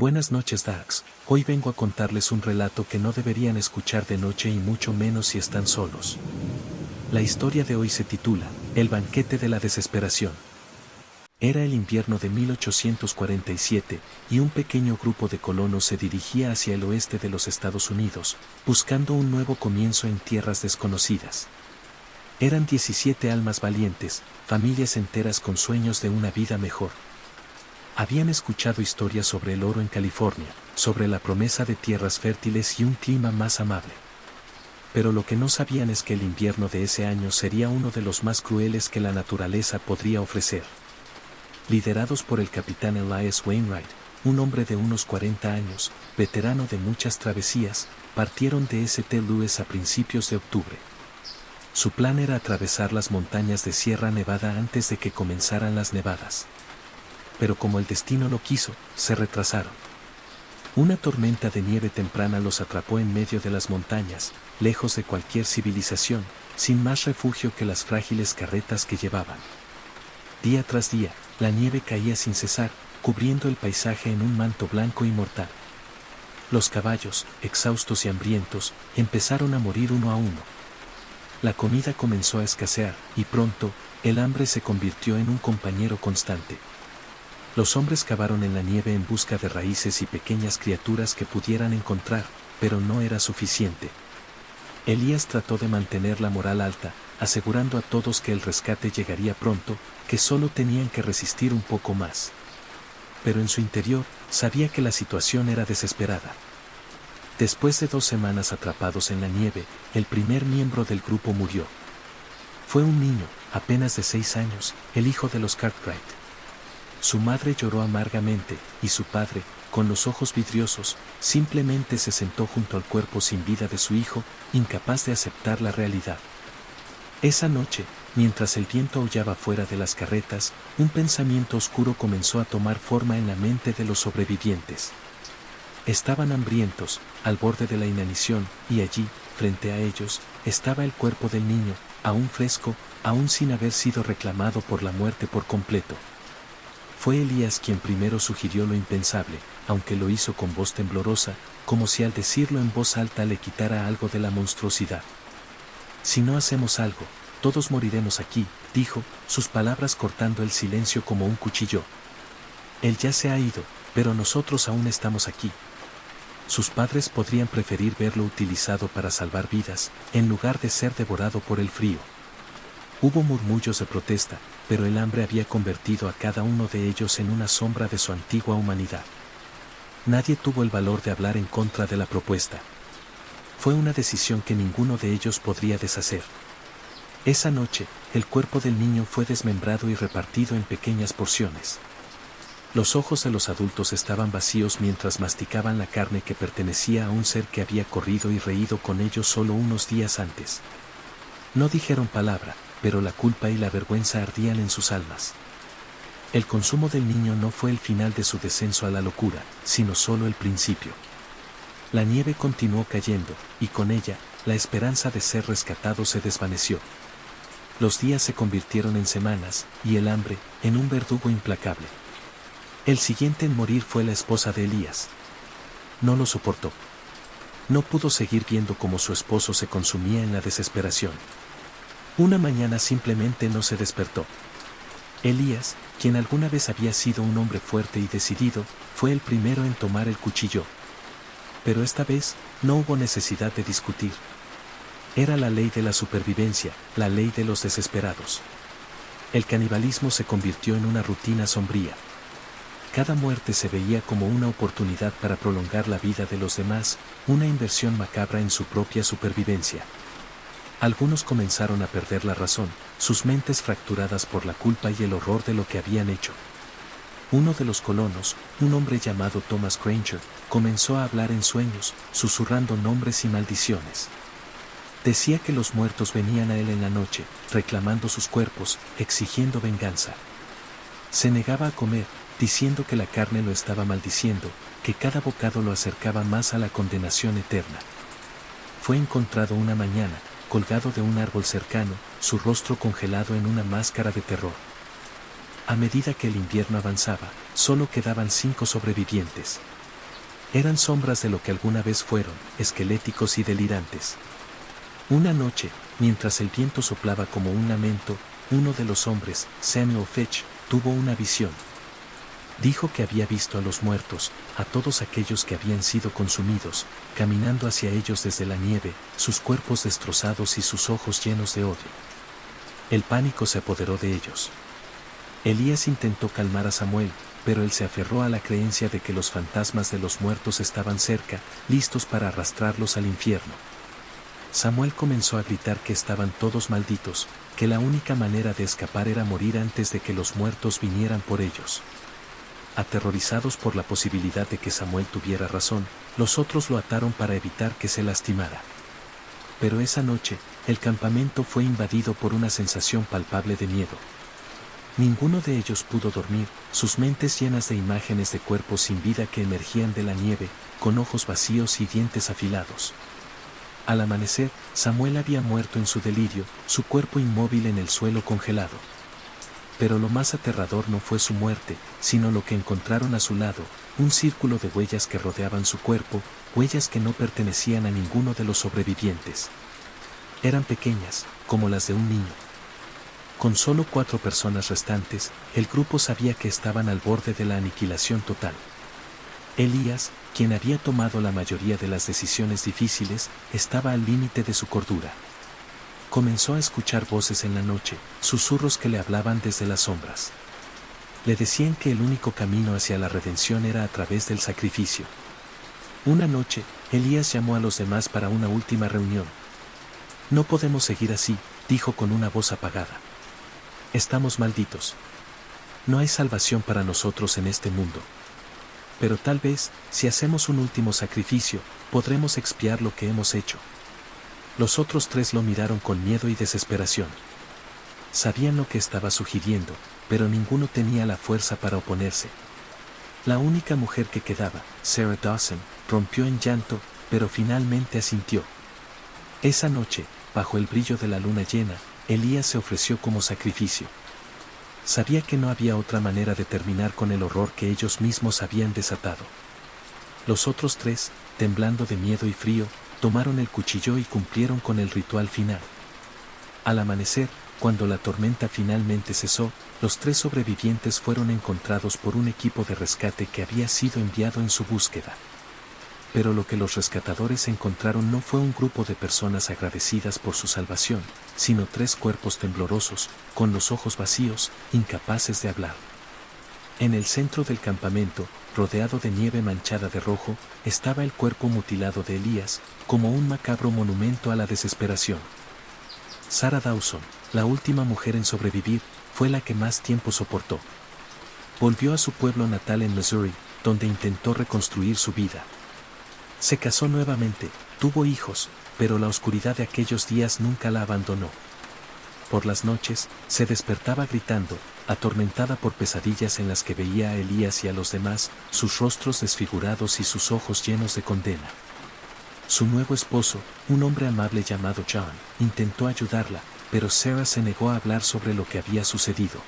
Buenas noches, Dax. Hoy vengo a contarles un relato que no deberían escuchar de noche y mucho menos si están solos. La historia de hoy se titula, El banquete de la desesperación. Era el invierno de 1847, y un pequeño grupo de colonos se dirigía hacia el oeste de los Estados Unidos, buscando un nuevo comienzo en tierras desconocidas. Eran 17 almas valientes, familias enteras con sueños de una vida mejor. Habían escuchado historias sobre el oro en California, sobre la promesa de tierras fértiles y un clima más amable. Pero lo que no sabían es que el invierno de ese año sería uno de los más crueles que la naturaleza podría ofrecer. Liderados por el capitán Elias Wainwright, un hombre de unos 40 años, veterano de muchas travesías, partieron de St. Louis a principios de octubre. Su plan era atravesar las montañas de Sierra Nevada antes de que comenzaran las nevadas. Pero como el destino lo quiso, se retrasaron. Una tormenta de nieve temprana los atrapó en medio de las montañas, lejos de cualquier civilización, sin más refugio que las frágiles carretas que llevaban. Día tras día, la nieve caía sin cesar, cubriendo el paisaje en un manto blanco y mortal. Los caballos, exhaustos y hambrientos, empezaron a morir uno a uno. La comida comenzó a escasear, y pronto, el hambre se convirtió en un compañero constante. Los hombres cavaron en la nieve en busca de raíces y pequeñas criaturas que pudieran encontrar, pero no era suficiente. Elías trató de mantener la moral alta, asegurando a todos que el rescate llegaría pronto, que solo tenían que resistir un poco más. Pero en su interior, sabía que la situación era desesperada. Después de 2 semanas atrapados en la nieve, el primer miembro del grupo murió. Fue un niño, apenas de 6 años, el hijo de los Cartwright. Su madre lloró amargamente, y su padre, con los ojos vidriosos, simplemente se sentó junto al cuerpo sin vida de su hijo, incapaz de aceptar la realidad. Esa noche, mientras el viento aullaba fuera de las carretas, un pensamiento oscuro comenzó a tomar forma en la mente de los sobrevivientes. Estaban hambrientos, al borde de la inanición, y allí, frente a ellos, estaba el cuerpo del niño, aún fresco, aún sin haber sido reclamado por la muerte por completo. Fue Elías quien primero sugirió lo impensable, aunque lo hizo con voz temblorosa, como si al decirlo en voz alta le quitara algo de la monstruosidad. «Si no hacemos algo, todos moriremos aquí», dijo, sus palabras cortando el silencio como un cuchillo. «Él ya se ha ido, pero nosotros aún estamos aquí». Sus padres podrían preferir verlo utilizado para salvar vidas, en lugar de ser devorado por el frío. Hubo murmullos de protesta, pero el hambre había convertido a cada uno de ellos en una sombra de su antigua humanidad. Nadie tuvo el valor de hablar en contra de la propuesta. Fue una decisión que ninguno de ellos podría deshacer. Esa noche, el cuerpo del niño fue desmembrado y repartido en pequeñas porciones. Los ojos de los adultos estaban vacíos mientras masticaban la carne que pertenecía a un ser que había corrido y reído con ellos solo unos días antes. No dijeron palabra, pero la culpa y la vergüenza ardían en sus almas. El consumo del niño no fue el final de su descenso a la locura, sino solo el principio. La nieve continuó cayendo, y con ella, la esperanza de ser rescatado se desvaneció. Los días se convirtieron en semanas, y el hambre, en un verdugo implacable. El siguiente en morir fue la esposa de Elías. No lo soportó. No pudo seguir viendo cómo su esposo se consumía en la desesperación. Una mañana simplemente no se despertó. Elías, quien alguna vez había sido un hombre fuerte y decidido, fue el primero en tomar el cuchillo. Pero esta vez, no hubo necesidad de discutir. Era la ley de la supervivencia, la ley de los desesperados. El canibalismo se convirtió en una rutina sombría. Cada muerte se veía como una oportunidad para prolongar la vida de los demás, una inversión macabra en su propia supervivencia. Algunos comenzaron a perder la razón, sus mentes fracturadas por la culpa y el horror de lo que habían hecho. Uno de los colonos, un hombre llamado Thomas Granger, comenzó a hablar en sueños, susurrando nombres y maldiciones. Decía que los muertos venían a él en la noche, reclamando sus cuerpos, exigiendo venganza. Se negaba a comer, diciendo que la carne lo estaba maldiciendo, que cada bocado lo acercaba más a la condenación eterna. Fue encontrado una mañana, colgado de un árbol cercano, su rostro congelado en una máscara de terror. A medida que el invierno avanzaba, solo quedaban 5 sobrevivientes. Eran sombras de lo que alguna vez fueron, esqueléticos y delirantes. Una noche, mientras el viento soplaba como un lamento, uno de los hombres, Samuel Fitch, tuvo una visión. Dijo que había visto a los muertos, a todos aquellos que habían sido consumidos, caminando hacia ellos desde la nieve, sus cuerpos destrozados y sus ojos llenos de odio. El pánico se apoderó de ellos. Elías intentó calmar a Samuel, pero él se aferró a la creencia de que los fantasmas de los muertos estaban cerca, listos para arrastrarlos al infierno. Samuel comenzó a gritar que estaban todos malditos, que la única manera de escapar era morir antes de que los muertos vinieran por ellos. Aterrorizados por la posibilidad de que Samuel tuviera razón, los otros lo ataron para evitar que se lastimara. Pero esa noche, el campamento fue invadido por una sensación palpable de miedo. Ninguno de ellos pudo dormir, sus mentes llenas de imágenes de cuerpos sin vida que emergían de la nieve, con ojos vacíos y dientes afilados. Al amanecer, Samuel había muerto en su delirio, su cuerpo inmóvil en el suelo congelado. Pero lo más aterrador no fue su muerte, sino lo que encontraron a su lado, un círculo de huellas que rodeaban su cuerpo, huellas que no pertenecían a ninguno de los sobrevivientes. Eran pequeñas, como las de un niño. Con solo 4 personas restantes, el grupo sabía que estaban al borde de la aniquilación total. Elías, quien había tomado la mayoría de las decisiones difíciles, estaba al límite de su cordura. Comenzó a escuchar voces en la noche, susurros que le hablaban desde las sombras. Le decían que el único camino hacia la redención era a través del sacrificio. Una noche, Elías llamó a los demás para una última reunión. «No podemos seguir así», dijo con una voz apagada. «Estamos malditos. No hay salvación para nosotros en este mundo. Pero tal vez, si hacemos un último sacrificio, podremos expiar lo que hemos hecho». Los otros 3 lo miraron con miedo y desesperación. Sabían lo que estaba sugiriendo, pero ninguno tenía la fuerza para oponerse. La única mujer que quedaba, Sarah Dawson, rompió en llanto, pero finalmente asintió. Esa noche, bajo el brillo de la luna llena, Elías se ofreció como sacrificio. Sabía que no había otra manera de terminar con el horror que ellos mismos habían desatado. Los otros 3, temblando de miedo y frío, tomaron el cuchillo y cumplieron con el ritual final. Al amanecer, cuando la tormenta finalmente cesó, los 3 sobrevivientes fueron encontrados por un equipo de rescate que había sido enviado en su búsqueda. Pero lo que los rescatadores encontraron no fue un grupo de personas agradecidas por su salvación, sino 3 cuerpos temblorosos, con los ojos vacíos, incapaces de hablar. En el centro del campamento, rodeado de nieve manchada de rojo, estaba el cuerpo mutilado de Elías, como un macabro monumento a la desesperación. Sarah Dawson, la última mujer en sobrevivir, fue la que más tiempo soportó. Volvió a su pueblo natal en Missouri, donde intentó reconstruir su vida. Se casó nuevamente, tuvo hijos, pero la oscuridad de aquellos días nunca la abandonó. Por las noches, se despertaba gritando, atormentada por pesadillas en las que veía a Elías y a los demás, sus rostros desfigurados y sus ojos llenos de condena. Su nuevo esposo, un hombre amable llamado John, intentó ayudarla, pero Sarah se negó a hablar sobre lo que había sucedido.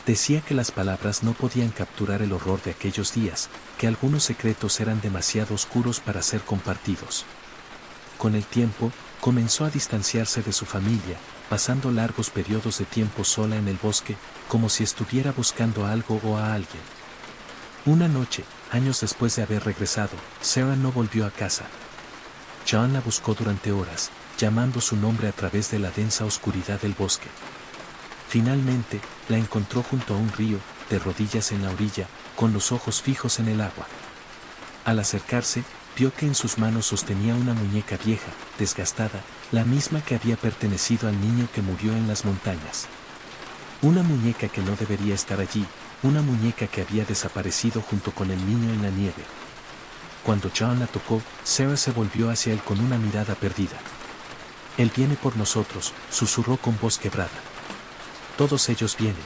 Decía que las palabras no podían capturar el horror de aquellos días, que algunos secretos eran demasiado oscuros para ser compartidos. Con el tiempo, comenzó a distanciarse de su familia, pasando largos periodos de tiempo sola en el bosque, como si estuviera buscando algo o a alguien. Una noche, años después de haber regresado, Sarah no volvió a casa. John la buscó durante horas, llamando su nombre a través de la densa oscuridad del bosque. Finalmente, la encontró junto a un río, de rodillas en la orilla, con los ojos fijos en el agua. Al acercarse, vio que en sus manos sostenía una muñeca vieja, desgastada, la misma que había pertenecido al niño que murió en las montañas. Una muñeca que no debería estar allí, una muñeca que había desaparecido junto con el niño en la nieve. Cuando John la tocó, Sarah se volvió hacia él con una mirada perdida. «Él viene por nosotros», susurró con voz quebrada. «Todos ellos vienen.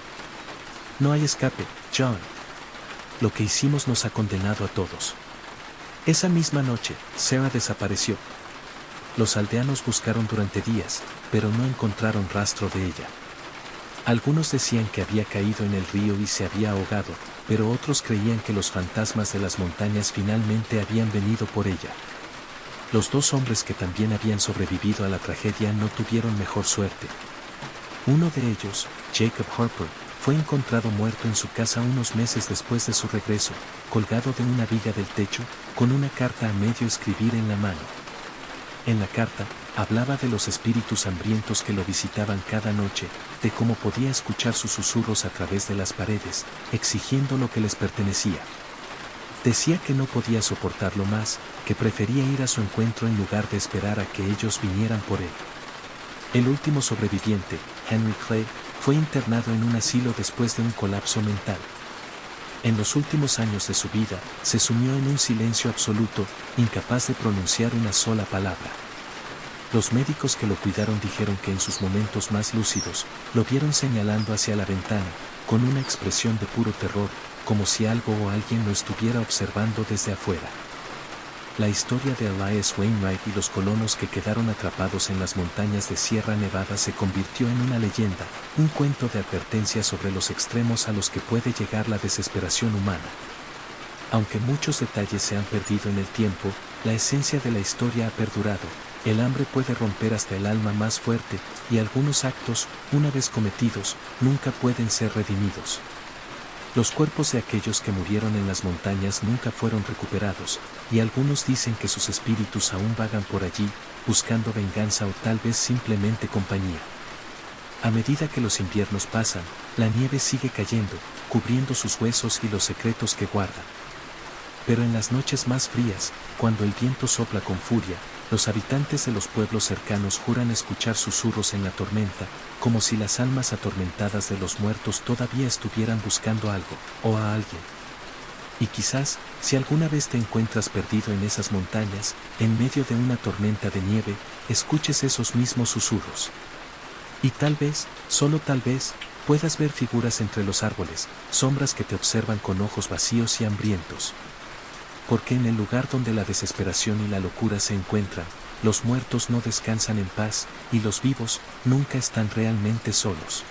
No hay escape, John. Lo que hicimos nos ha condenado a todos». Esa misma noche, Sarah desapareció. Los aldeanos buscaron durante días, pero no encontraron rastro de ella. Algunos decían que había caído en el río y se había ahogado, pero otros creían que los fantasmas de las montañas finalmente habían venido por ella. Los dos hombres que también habían sobrevivido a la tragedia no tuvieron mejor suerte. Uno de ellos, Jacob Harper, fue encontrado muerto en su casa unos meses después de su regreso, colgado de una viga del techo, con una carta a medio escribir en la mano. En la carta, hablaba de los espíritus hambrientos que lo visitaban cada noche, de cómo podía escuchar sus susurros a través de las paredes, exigiendo lo que les pertenecía. Decía que no podía soportarlo más, que prefería ir a su encuentro en lugar de esperar a que ellos vinieran por él. El último sobreviviente, Henry Clay, fue internado en un asilo después de un colapso mental. En los últimos años de su vida, se sumió en un silencio absoluto, incapaz de pronunciar una sola palabra. Los médicos que lo cuidaron dijeron que en sus momentos más lúcidos, lo vieron señalando hacia la ventana, con una expresión de puro terror, como si algo o alguien lo estuviera observando desde afuera. La historia de Elias Wainwright y los colonos que quedaron atrapados en las montañas de Sierra Nevada se convirtió en una leyenda, un cuento de advertencia sobre los extremos a los que puede llegar la desesperación humana. Aunque muchos detalles se han perdido en el tiempo, la esencia de la historia ha perdurado. El hambre puede romper hasta el alma más fuerte, y algunos actos, una vez cometidos, nunca pueden ser redimidos. Los cuerpos de aquellos que murieron en las montañas nunca fueron recuperados, y algunos dicen que sus espíritus aún vagan por allí, buscando venganza o tal vez simplemente compañía. A medida que los inviernos pasan, la nieve sigue cayendo, cubriendo sus huesos y los secretos que guardan. Pero en las noches más frías, cuando el viento sopla con furia, los habitantes de los pueblos cercanos juran escuchar susurros en la tormenta, como si las almas atormentadas de los muertos todavía estuvieran buscando algo, o a alguien. Y quizás, si alguna vez te encuentras perdido en esas montañas, en medio de una tormenta de nieve, escuches esos mismos susurros. Y tal vez, solo tal vez, puedas ver figuras entre los árboles, sombras que te observan con ojos vacíos y hambrientos. Porque en el lugar donde la desesperación y la locura se encuentran, los muertos no descansan en paz, y los vivos nunca están realmente solos.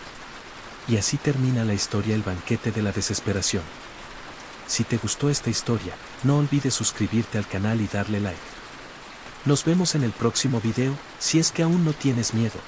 Y así termina la historia El banquete de la desesperación. Si te gustó esta historia, no olvides suscribirte al canal y darle like. Nos vemos en el próximo video, si es que aún no tienes miedo.